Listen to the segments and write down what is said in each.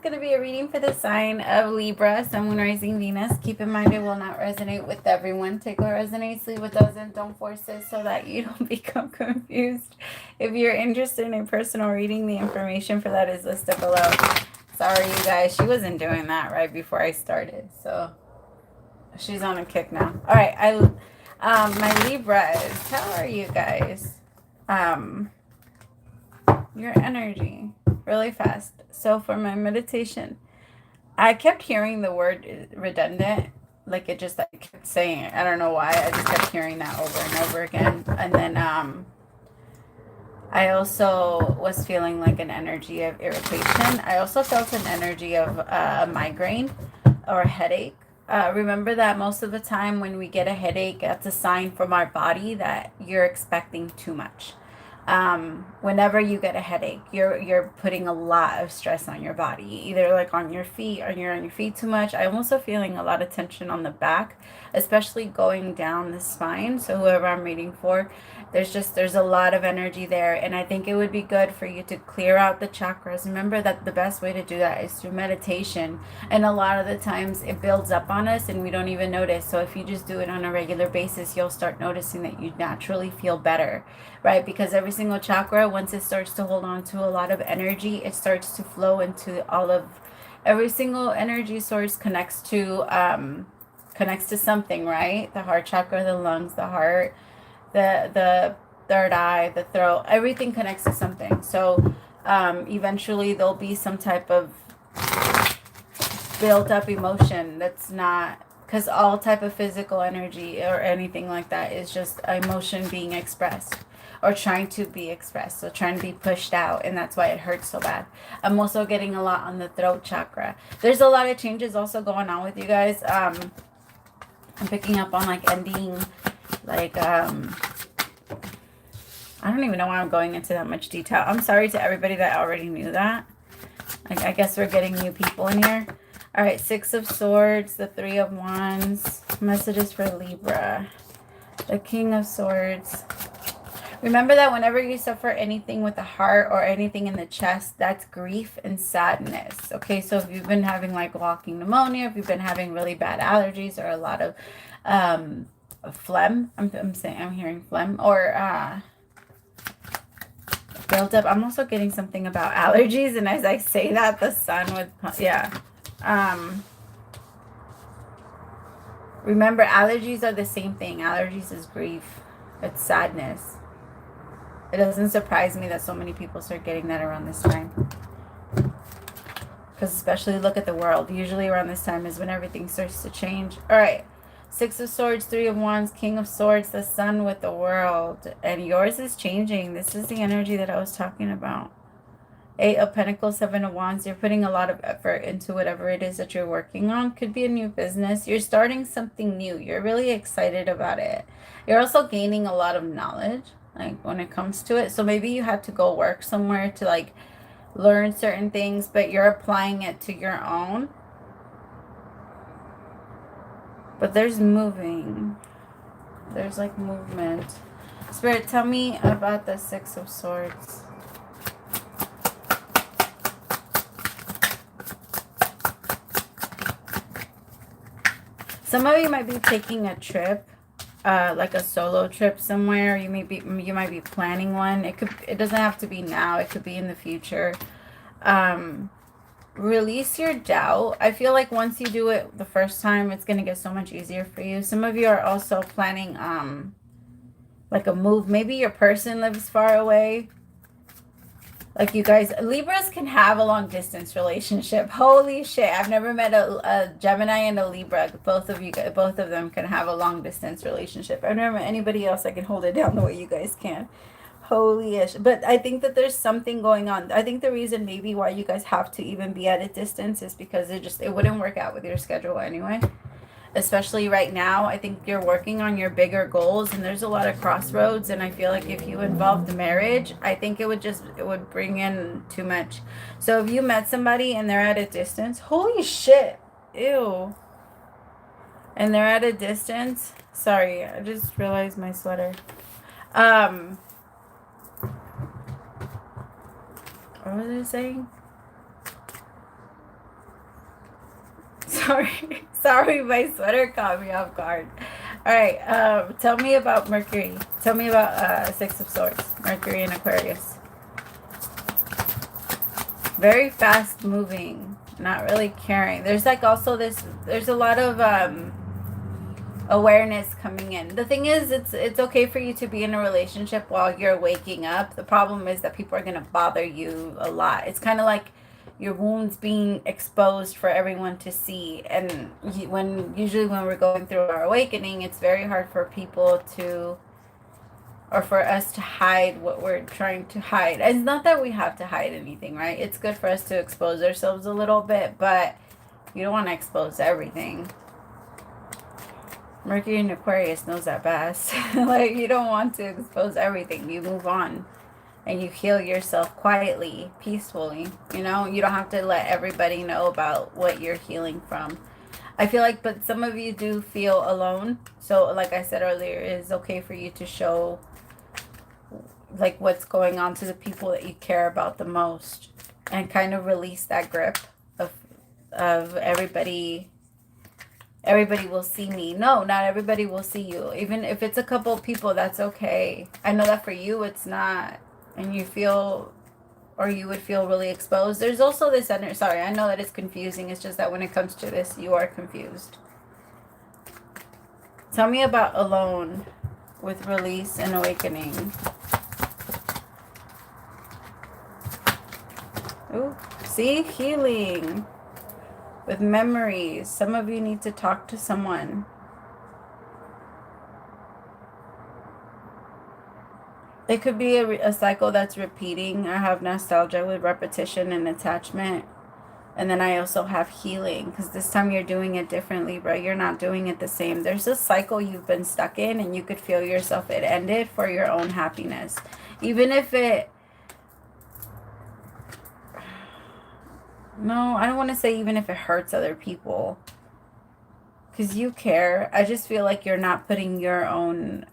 going to be a reading for the sign of Libra, Sun, Moon, Rising, Venus. Keep in mind it will not resonate with everyone. Take what resonates, leave what doesn't. Don't force it so that you don't become confused. If you're interested in a personal reading, the information for that is listed below. Sorry, you guys. She wasn't doing that right before I started, so she's on a kick now. All right, my Libras, how are you guys? Your energy, really fast. So for my meditation, I kept hearing the word redundant, like it just, I kept saying it. I don't know why. I just kept hearing that over and over again. And then I also was feeling like an energy of irritation. I also felt an energy of a migraine or a headache. Remember that most of the time when we get a headache, that's a sign from our body that you're expecting too much. Whenever you get a headache, you're putting a lot of stress on your body, either like on your feet, or you're on your feet too much. I'm also feeling a lot of tension on the back, especially going down the spine. So whoever I'm reading for, there's a lot of energy there, and I think it would be good for you to clear out the chakras. Remember that the best way to do that is through meditation, and a lot of the times it builds up on us and we don't even notice. So if you just do it on a regular basis, you'll start noticing that you naturally feel better, right? Because every single chakra, once it starts to hold on to a lot of energy, it starts to flow into all of, every single energy source connects to something, right? The heart chakra, the lungs, the heart, the third eye, the throat, everything connects to something. So eventually there'll be some type of built up emotion that's not, because all type of physical energy or anything like that is just emotion being expressed or trying to be expressed, so trying to be pushed out, and that's why it hurts so bad. I'm also getting a lot on the throat chakra. There's a lot of changes also going on with you guys. I'm picking up on like ending, like I don't even know why I'm going into that much detail. I'm sorry to everybody that already knew that. I guess we're getting new people in here. All right, Six of Swords, the Three of Wands, messages for Libra, the King of Swords. Remember that whenever you suffer anything with the heart or anything in the chest, that's grief and sadness. Okay, so if you've been having like walking pneumonia, if you've been having really bad allergies or a lot of phlegm, I'm hearing phlegm, or built up. I'm also getting something about allergies, and as I say that, the sun with, yeah. Remember, allergies are the same thing. Allergies is grief. It's sadness. It doesn't surprise me that so many people start getting that around this time. Because especially look at the world. Usually around this time is when everything starts to change. All right. Six of Swords, Three of Wands, King of Swords, the Sun with the World. And yours is changing. This is the energy that I was talking about. Eight of Pentacles, Seven of Wands. You're putting a lot of effort into whatever it is that you're working on. Could be a new business. You're starting something new. You're really excited about it. You're also gaining a lot of knowledge, like when it comes to it. So maybe you had to go work somewhere to like learn certain things, but you're applying it to your own. But there's moving. There's like movement. Spirit, tell me about the Six of Swords. Some of you might be taking a trip, like a solo trip somewhere. You might be planning one. It doesn't have to be now. It could be in the future. Release your doubt. I feel like once you do it the first time, it's going to get so much easier for you. Some of you are also planning like a move. Maybe your person lives far away. Like you guys, Libras can have a long distance relationship. Holy shit. I've never met a Gemini and a Libra. Both of them can have a long distance relationship. I've never met anybody else that can hold it down the way you guys can. Holy ish. But I think that there's something going on. I think the reason maybe why you guys have to even be at a distance is because it wouldn't work out with your schedule anyway. Especially right now, I think you're working on your bigger goals, and there's a lot of crossroads, and I feel like if you involve the marriage, I think it would bring in too much. So if you met somebody and they're at a distance, holy shit, ew, and they're at a distance, sorry, I just realized my sweater. What was I saying? Sorry, my sweater caught me off guard. All right, tell me about Mercury. Tell me about Six of Swords, Mercury and Aquarius. Very fast moving, not really caring. There's like also this, there's a lot of awareness coming in. The thing is, it's okay for you to be in a relationship while you're waking up. The problem is that people are going to bother you a lot. It's kind of like your wounds being exposed for everyone to see. And usually when we're going through our awakening, it's very hard for people to, or for us to hide what we're trying to hide. It's not that we have to hide anything, right? It's good for us to expose ourselves a little bit, but you don't want to expose everything. Mercury in Aquarius knows that best. Like, you don't want to expose everything. You move on and you heal yourself quietly, peacefully. You know, you don't have to let everybody know about what you're healing from. I feel like, but some of you do feel alone. So like I said earlier, it's okay for you to show like what's going on to the people that you care about the most, and kind of release that grip of everybody will see me. No, not everybody will see you. Even if it's a couple of people, that's okay. I know that for you it's not, and you feel, or you would feel really exposed. There's also this energy. Sorry, I know that it's confusing. It's just that when it comes to this, you are confused. Tell me about alone with release and awakening. Ooh, see, healing with memories. Some of you need to talk to someone. It could be a cycle that's repeating. I have nostalgia with repetition and attachment. And then I also have healing, because this time you're doing it differently, right? You're not doing it the same. There's a cycle you've been stuck in, and you could feel yourself, it ended for your own happiness. Even if it... No, I don't want to say even if it hurts other people, because you care. I just feel like you're not putting your own,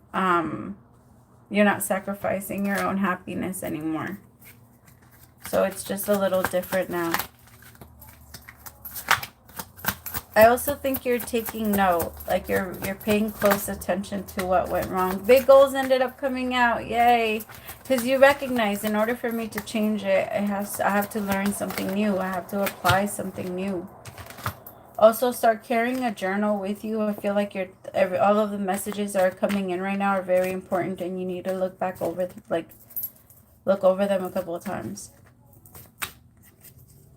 you're not sacrificing your own happiness anymore. So it's just a little different now. I also think you're taking note, like you're paying close attention to what went wrong. Big goals ended up coming out, yay! Because you recognize, in order for me to change it, I have to learn something new. I have to apply something new. Also, start carrying a journal with you. I feel like all of the messages that are coming in right now are very important, and you need to look back over, look over them a couple of times.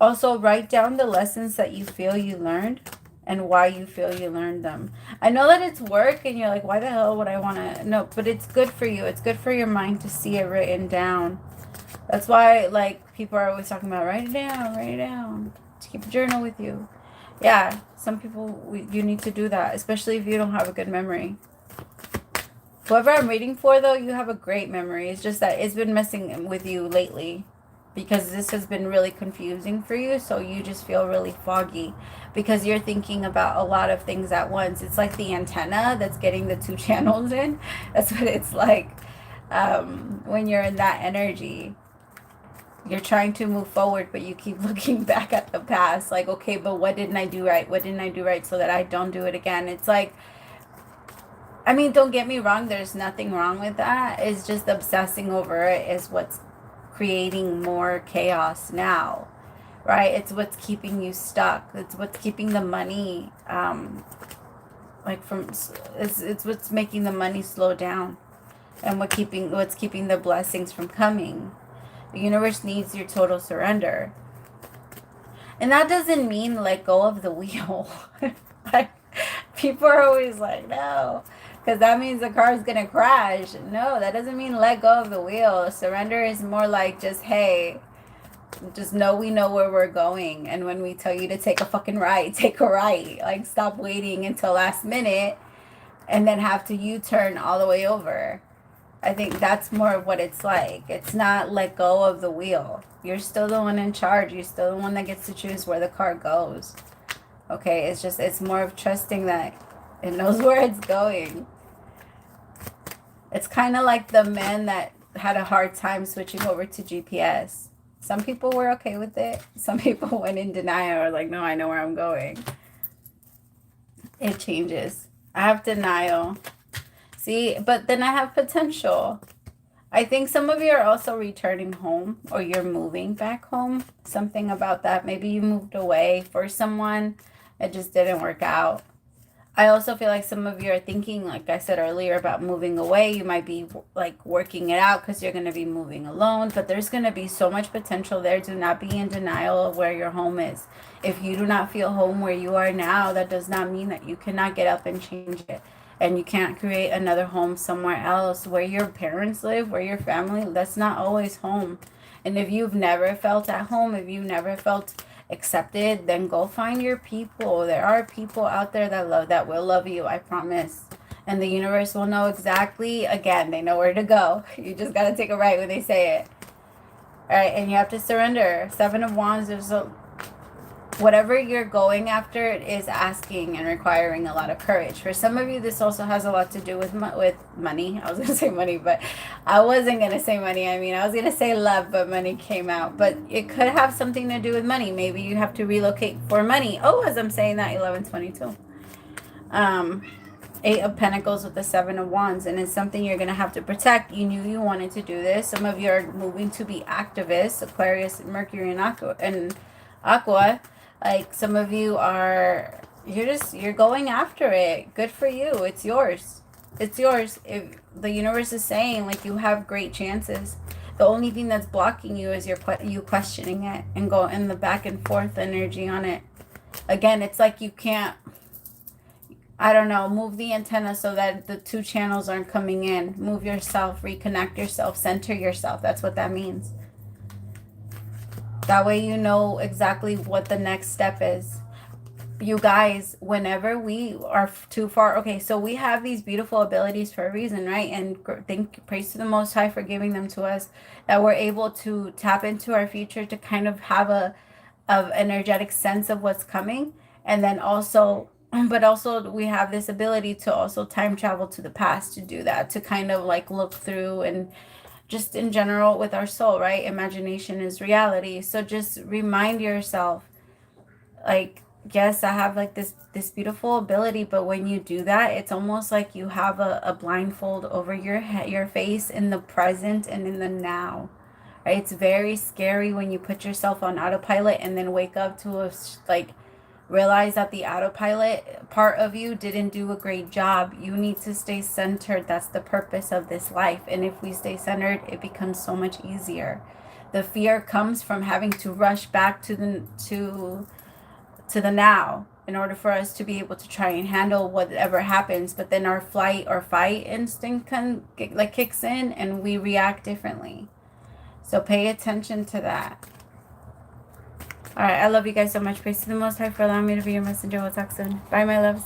Also, write down the lessons that you feel you learned and why you feel you learned them. I know that it's work and you're like, why the hell would I want to? No, but it's good for you. It's good for your mind to see it written down. That's why, like, people are always talking about write it down. To keep a journal with you. Yeah, some people, you need to do that, especially if you don't have a good memory. Whoever I'm reading for, though, you have a great memory. It's just that it's been messing with you lately, because this has been really confusing for you, so you just feel really foggy because you're thinking about a lot of things at once. It's like the antenna that's getting the two channels in. That's what it's like when you're in that energy. You're trying to move forward, but you keep looking back at the past. Like, okay, but what didn't I do right? What didn't I do right so that I don't do it again? It's like, I mean, don't get me wrong. There's nothing wrong with that. It's just obsessing over it is what's creating more chaos now, right? It's what's keeping you stuck. It's what's keeping the money, it's what's making the money slow down, and what's keeping the blessings from coming. The universe needs your total surrender. And that doesn't mean let go of the wheel. Like, people are always like, no, because that means the car is going to crash. No, that doesn't mean let go of the wheel. Surrender is more like just, hey, just know we know where we're going. And when we tell you to take a fucking right, take a right. Like, stop waiting until last minute and then have to U-turn all the way over. I think that's more of what it's like. It's not let go of the wheel. You're still the one in charge. You're still the one that gets to choose where the car goes. Okay, it's more of trusting that it knows where it's going. It's kind of like the men that had a hard time switching over to GPS. Some people were okay with it. Some people went in denial or like, no, I know where I'm going. It changes. I have denial. See, but then I have potential. I think some of you are also returning home, or you're moving back home. Something about that. Maybe you moved away for someone. It just didn't work out. I also feel like some of you are thinking, like I said earlier, about moving away. You might be like working it out because you're going to be moving alone, but there's going to be so much potential there. Do not be in denial of where your home is. If you do not feel home where you are now, that does not mean that you cannot get up and change it. And you can't create another home somewhere else. Where your parents live, where your family, that's not always home. And if you've never felt at home, if you've never felt accepted, then go find your people. There are people out there that will love you, I promise. And the universe will know exactly, again, they know where to go. You just got to take it right when they say it. All right, and you have to surrender. 7 of Wands, there's whatever you're going after, it is asking and requiring a lot of courage. For some of you, this also has a lot to do with money. I was going to say money, but I wasn't going to say money. I mean, I was going to say love, but money came out. But it could have something to do with money. Maybe you have to relocate for money. Oh, as I'm saying that, 1122. 8 of Pentacles with the 7 of Wands. And it's something you're going to have to protect. You knew you wanted to do this. Some of you are moving to be activists. Aquarius, Mercury, and Aqua. Like, some of you are, you're going after it. Good for you. It's yours. It's yours. If the universe is saying, like, you have great chances. The only thing that's blocking you is you questioning it and go in the back and forth energy on it. Again, it's like you can't, I don't know, move the antenna so that the 2 channels aren't coming in. Move yourself, reconnect yourself, center yourself. That's what that means. That way you know exactly what the next step is. You guys, whenever we are too far, okay, so we have these beautiful abilities for a reason, right? And praise to the Most High for giving them to us, that we're able to tap into our future to kind of have a energetic sense of what's coming. And then also, but also we have this ability to also time travel to the past to do that, to kind of like look through and just in general with our soul, right? Imagination is reality. So just remind yourself, like, yes, I have like this beautiful ability, but when you do that, it's almost like you have a blindfold over your head, your face, in the present and in the now, right? It's very scary when you put yourself on autopilot and then wake up to realize that the autopilot part of you didn't do a great job. You need to stay centered. That's the purpose of this life. And if we stay centered, it becomes so much easier. The fear comes from having to rush back to the now in order for us to be able to try and handle whatever happens. But then our flight or fight instinct kicks in and we react differently. So pay attention to that. All right, I love you guys so much. Praise to the Most High for allowing me to be your messenger. We'll talk soon. Bye, my loves.